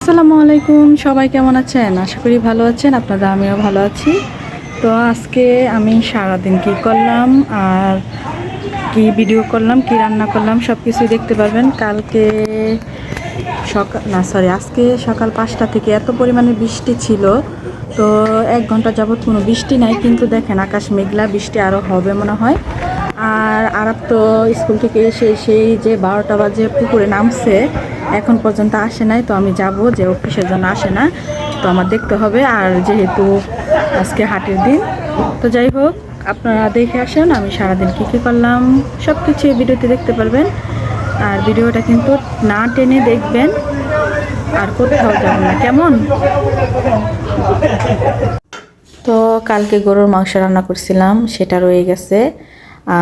আসসালামু আলাইকুম, সবাই কেমন আছেন? আশা করি ভালো আছেন। আপনারা, আমিও ভালো আছি। তো আজকে আমি সারাদিন কি করলাম আর কি ভিডিও করলাম, কি রান্না করলাম সব কিছুই দেখতে পারবেন। আজকে সকাল 5টা থেকে এত পরিমাণে বৃষ্টি ছিল। তো 1 ঘন্টা যাবৎ কোনো বৃষ্টি নাই, কিন্তু দেখেন আকাশ মেঘলা, বৃষ্টি আরও হবে মনে হয়। আর আরব তো স্কুল থেকে এসে সেই যে 12টা বাজে পুকুরে নামছে, এখন পর্যন্ত আসে নাই। তো আমি যাব, যে ও কিসের জন্য আসে না, তো আমার দেখতে হবে। আর যেহেতু আজকে হাটের দিন, তো যাই হোক, আপনারা দেখে আসেন আমি সারাদিন কী কী করলাম, সব কিছু এই ভিডিওতে দেখতে পারবেন। আর ভিডিওটা কিন্তু না টেনে দেখবেন, আর কোথাও যাবেন না, কেমন? তো কালকে গরুর মাংস রান্না করছিলাম, সেটা রয়ে গেছে।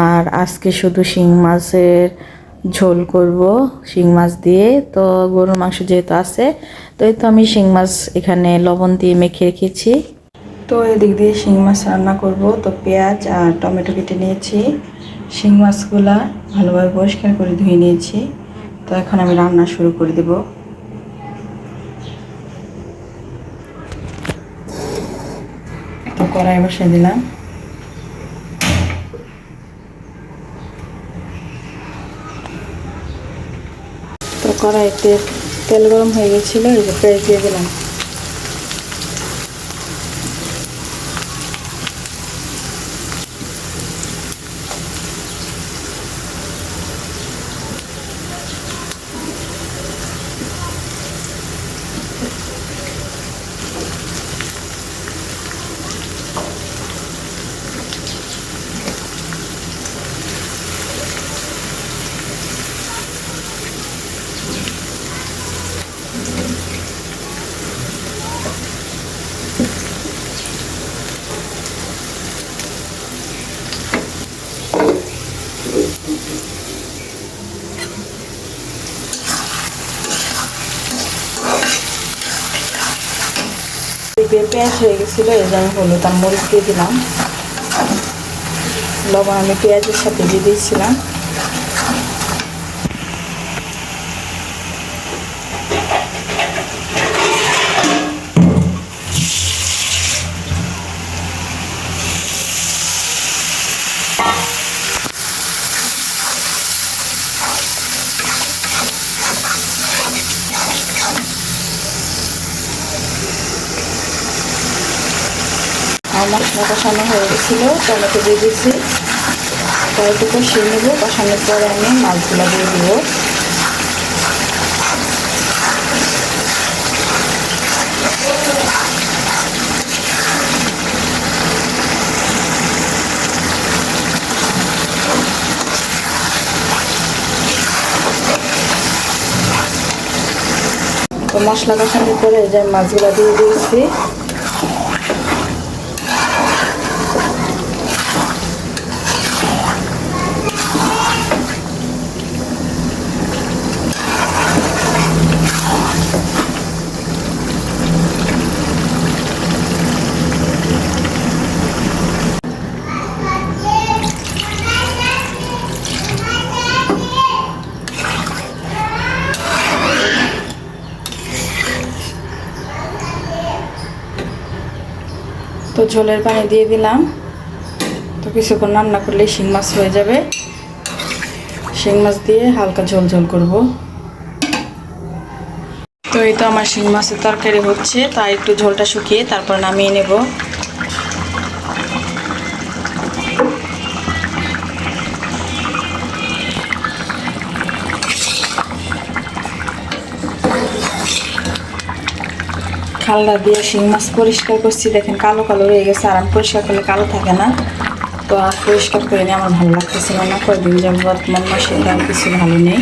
আর আজকে শুধু শিং মাছের ঝোল করব, শিং মাছ দিয়ে। তো গরুর মাংস যেহেতু আছে, তো এই তো আমি শিং মাছ এখানে লবণ দিয়ে মেখে রেখেছি। তো এদিক দিয়ে শিং মাছ রান্না করব। তো পেঁয়াজ আর টমেটো কেটে নিয়েছি, শিং মাছগুলা ভালোভাবে পরিষ্কার করে ধুয়ে নিয়েছি। তো এখন আমি রান্না শুরু করে দেব। তো কড়াই বসিয়ে দিলাম। তো কড়াইতে তেল গরম হয়ে গেছিলো, এই যে পেঁয়াজ দিয়ে দিলাম। পেঁয়াজ হয়ে গেছিলো, এই যে আমি হলুদ আর মরিচ দিয়ে দিলাম। লবণ আমি পেঁয়াজের সাথে দিয়ে দিয়েছিলাম। আর মশলা কষানো হয়ে গেছিলো, টমেটো দিয়ে দিয়েছি। একটু কষিয়ে নেবো, কষানোর পরে আমি মাছগুলো দিয়ে দেবো। তো মশলা কষানোর পরে যে মাছগুলো দিয়ে দিয়েছি। তো ঝোলের পানি দিয়ে দিলাম। তো কিছুক্ষণ রান্না করলে শিং মাছ হয়ে যাবে। শিং মাছ দিয়ে হালকা ঝোল ঝোল করব। তো এই তো আমার শিং মাছের তরকারি হচ্ছে, তাই একটু ঝোলটা শুকিয়ে তারপর নামিয়ে নেব। খালটা দিয়ে শিং মাছ পরিষ্কার করছি, দেখেন কালো কালো রয়ে গেছে। আর আমি পরিষ্কার করলে কালো থাকে না, তো আর পরিষ্কার করে নিয়ে আমার ভালো লাগতেছিল না। কয়েকদিন যাবত মন মাসিটা কিছু ভালো নেই।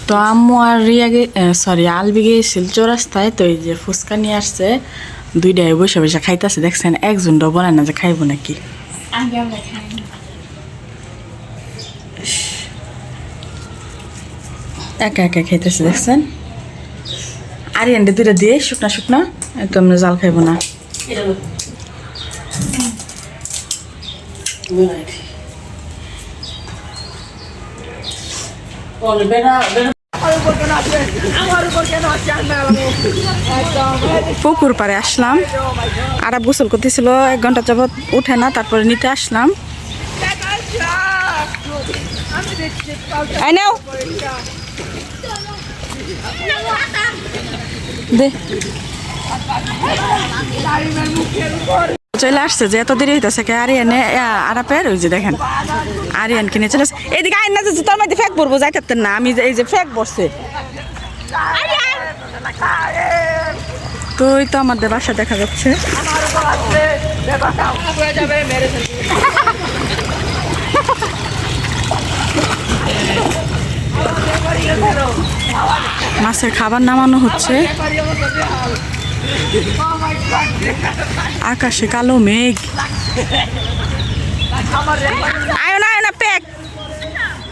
তো আম্মু আর আলবি গিয়েছিল চৌরাস্তায়। তো এই যে ফুচকা নিয়ে আসছে, দুইটাই বসে বসে খাইতেছে। দেখছেন একজনটাও বলে না যে খাইবো নাকি। একা একা খাইতেছে, দেখছেন। আর এন্ডে দুইটা দিয়ে শুকনা শুকনা, তো আমরা জাল খাইবো না। পুকুর পাড়ে আসলাম, আর গোসল করতেছিল, 1 ঘন্টা যাবত উঠে না, তারপরে নিতে আসলাম। দে চলে আসছে যে এত দেরি হইতেছে কে আরিয়ানে আরাপের, ওই যে দেখেন আরিয়ান কিনে চলে আসছে। এদিকে আইন না যে তোর মধ্যে ফেক পড়বো, যাইতে না আমি এই যে ফেক বসছে। তো ওই তো আমাদের বাসা দেখা যাচ্ছে। মাছের খাবার নামানো হচ্ছে, আকাশে কালো মেঘ। আয় না আয় না প্যাক,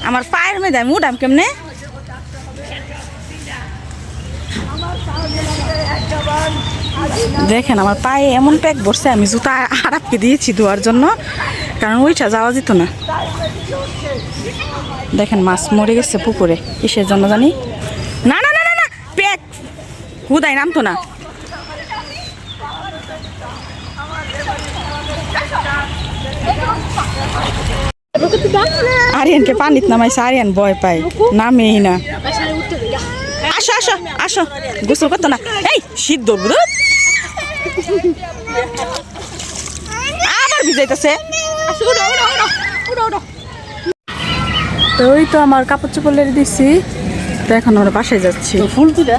আমার পায়ের মেয়ে দেয় মুডাম কেমনে। দেখেন আমার পায়ে এমন প্যাক বসছে, আমি জুতা আরাপকে দিয়েছি ধোয়ার জন্য, কারণ ওইটা যাওয়া যেত না। দেখেন মাছ মরে গেছে পুকুরে, কিসের জন্য জানি না। না না না না প্যাক হুদাই নামতো না। আরিয়ানকে পানিত নামাইছে, আরিয়ান ভয় পায়, নামেই না। আসো আসো আসো, গোসল করতো না, এই শীত ধরবো আবার ভিজাইতেছে। তো ওই তো আমার কাপড় চোপড় লেড়ে দিচ্ছি, তো এখন আমরা বাসায় যাচ্ছি। ফুল তুলে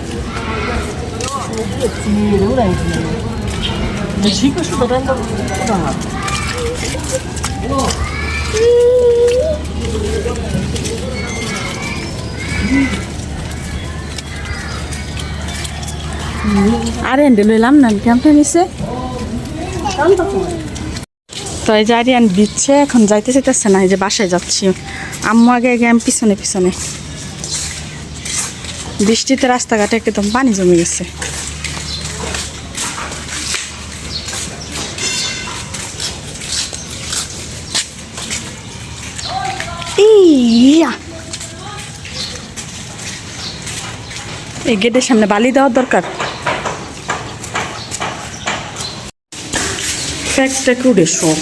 আরে লইলাম না কেমন নিছে। তো এই যে আরিয়ান দিচ্ছে, এখন যাইতে চাইতেছে না, এই যে বাসায় যাচ্ছি। আম্মু আগে আগে আমি পিছনে পিছনে। বৃষ্টিতে রাস্তাঘাটে একদম পানি জমে গেছে। এই গেটের সামনে বালি দেওয়ার দরকার। ফ্যাক্টটা কুড়ে সব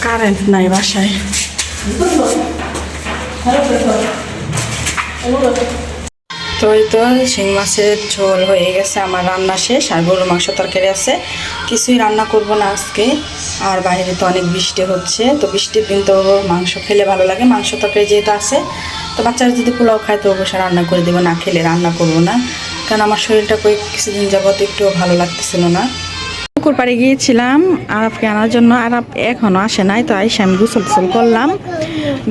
কারেন্ট নাই বাসায়। তো এই তো শিং মাছের ঝোল হয়ে গেছে, আমার রান্না শেষ। আর গরুর মাংস তরকারি আছে, কিছুই রান্না করব না আজকে। আর বাইরে তো অনেক বৃষ্টি হচ্ছে, তো বৃষ্টির দিন তো মাংস খেলে ভালো লাগে, মাংস তরকারি যেহেতু আছে। তো বাচ্চারা যদি পোলাও খায় তো অবশ্যই রান্না করে দেবো, না খেলে রান্না করবো না, কারণ আমার শরীরটা কিছুদিন যাবত একটুও ভালো লাগতেছিল না। পুকুর পাড়ে গিয়েছিলাম আরাফকে আনার জন্য, আরাফ এখনও আসে নাই। তো আইসে আমি গোসল টোসল করলাম,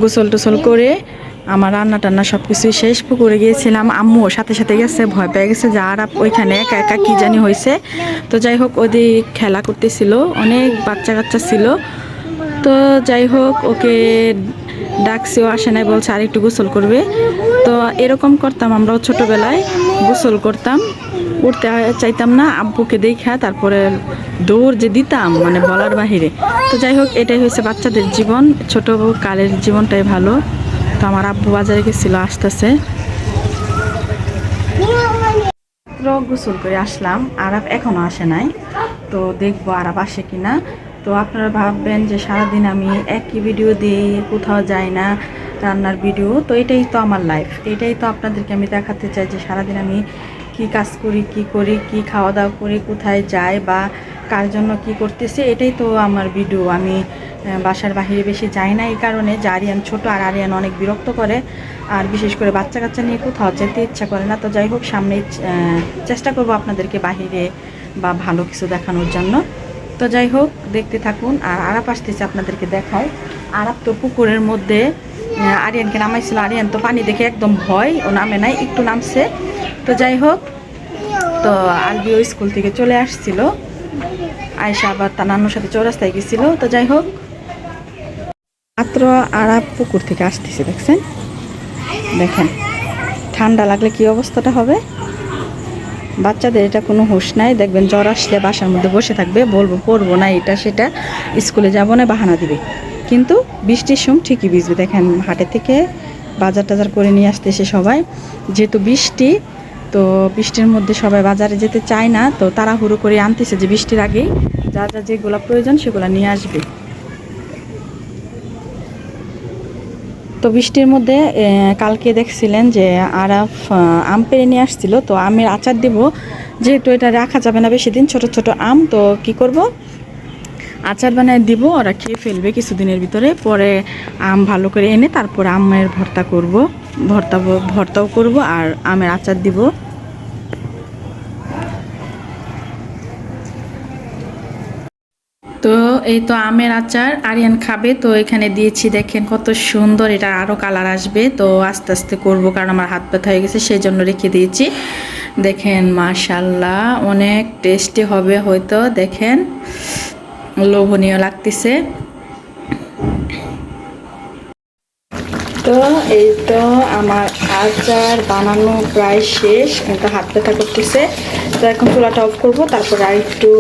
গোসল টোসল করে আমার রান্না টান্না সব কিছুই শেষ। পুকুরে গিয়েছিলাম, আম্মুও সাথে সাথে গেছে, ভয় পেয়ে গেছে যে আরাফ ওইখানে একা একা কী জানি হয়েছে। তো যাই হোক ওদিক খেলা করতেছিল, অনেক বাচ্চা কাচ্চা ছিল। তো যাই হোক ওকে ডাকছেও আসে নাই, বলছে আর একটু গোসল করবে। তো এরকম করতাম আমরাও ছোটোবেলায়, গোসল করতাম, উঠতে চাইতাম না, আব্বুকে দেখা তারপরে দৌড় যে দিতাম, মানে বলার বাহিরে। তো যাই হোক এটাই হয়েছে বাচ্চাদের জীবন, ছোটো কালের জীবনটাই ভালো। তো আমার আব্বু বাজারে গেছিলো, আসতেছে। গোসল করে আসলাম, আরাফ এখনও আসে নাই। তো দেখবো আরাফ আসে কিনা। তো আপনারা ভাববেন যে সারাদিন আমি একই ভিডিও দিই, কোথাও যাই না, রান্নার ভিডিও। তো এটাই তো আমার লাইফ, এটাই তো আপনাদেরকে আমি দেখাতে চাই যে সারাদিন আমি কি কাজ করি, কি খাওয়া দাওয়া করি, কোথায় যাই বা কার জন্য কি করতেছি, এটাই তো আমার ভিডিও। আমি বাসার বাহিরে বেশি যাই না, এই কারণে যে আরিয়ান ছোটো, আর আরিয়ান অনেক বিরক্ত করে, আর বিশেষ করে বাচ্চা কাচ্চা নিয়ে কোথাও যেতে ইচ্ছা করে না। তো যাই হোক সামনে চেষ্টা করব আপনাদেরকে বাহিরে বা ভালো কিছু দেখানোর জন্য। তো যাই হোক দেখতে থাকুন। আর আরাপ আসতেছে, আপনাদেরকে দেখায়। আরাপ তো পুকুরের মধ্যে আরিয়ানকে নামাইছিল, আরিয়ান তো পানি দেখে একদম ভয়, ও নামে নাই, একটু নামছে। তো যাই হোক, তো আলবিও স্কুল থেকে চলে আসছিল, আয়সা আবার তার নানুর সাথে চৌরাস্তায় গেছিলো। তো যাই হোক মাত্র আরাপ পুকুর থেকে আসতেছে, দেখছেন? দেখেন ঠান্ডা লাগলে কি অবস্থাটা হবে। বাচ্চাদের এটা কোনো হুঁশ নাই, দেখবেন জ্বর আসলে বাসার মধ্যে বসে থাকবে, বলবো পড়বো না এটা সেটা, স্কুলে যাবো না বাহানা দিবে, কিন্তু বৃষ্টির সময় ঠিকই ভিজবে। দেখেন হাটে থেকে বাজার টাজার করে নিয়ে আসতেছে সবাই, যেহেতু বৃষ্টি, তো বৃষ্টির মধ্যে সবাই বাজারে যেতে চায় না, তো তাড়াহুড়ো করে আনতেছে যে বৃষ্টির আগেই যা যা যেগুলো প্রয়োজন সেগুলো নিয়ে আসবে। তো বৃষ্টির মধ্যে কালকে দেখছিলেন যে আরাফ আম পেড়ে নিয়ে আসছিল, তো আমের আচার দিব, যেহেতু এটা রাখা যাবে না বেশি দিন, ছোট ছোট আম, তো কি করব, আচার বানায় দিব, ওরা খেয়ে ফেলবে কিছুদিনের ভিতরে, পরে আম ভালো করে এনে তারপর আমের ভর্তা করব, ভর্তাও করব আর আমের আচার দিব। তো এই তো আমের আচার আরিয়ান খাবে, তো এখানে দিয়েছি, দেখেন কত সুন্দর, এটা আরও কালার আসবে, তো আস্তে আস্তে করব কারণ আমার হাত ব্যথা হয়ে গেছে, সেই জন্য রেখে দিয়েছি। দেখেন মাশাল্লাহ অনেক টেস্টি হবে হয়তো, দেখেন লোভনীয় লাগতেছে। তো এই তো আমার আচার বানানো প্রায় শেষ, কিন্তু হাত ব্যথা করতেছে, তো এখন চুলাটা অফ করবো, তারপর আর একটু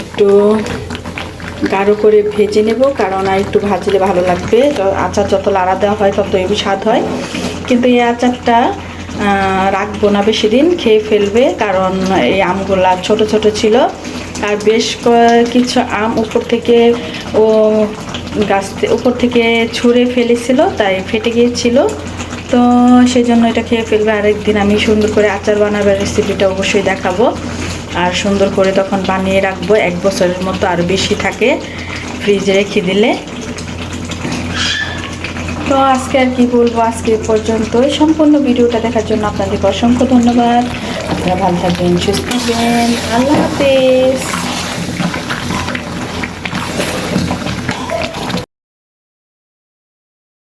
একটু গাঢ় করে ভেজে নেব, কারণ আর একটু ভাজলে ভালো লাগবে, আচার যত লাড়া দেওয়া হয় তত এই স্বাদ হয়, কিন্তু এই আচারটা রাখবো না বেশি দিন, খেয়ে ফেলবে, কারণ এই আমগুলা ছোট ছোট ছিল, আর বেশ কিছু আম উপর থেকে ও গাছ উপর থেকে ছুঁড়ে ফেলেছিল, তাই ফেটে গিয়েছিল, তো সেই জন্য এটা খেয়ে ফেলবে। আরেকদিন আমি সুন্দর করে আচার বানাবার রেসিপিটা অবশ্যই দেখাবো, আর সুন্দর করে তখন বানিয়ে রাখবো, 1 বছরের মতো আরও বেশি থাকে ফ্রিজে রেখে দিলে। তো আজকে আর কি বলবো, আজকে পর্যন্তই। সম্পূর্ণ ভিডিওটা দেখার জন্য আপনাদেরকে অসংখ্য ধন্যবাদ। আপনারা ভালো থাকবেন, সুস্থ থাকবেন, আল্লাহ হাফেজ।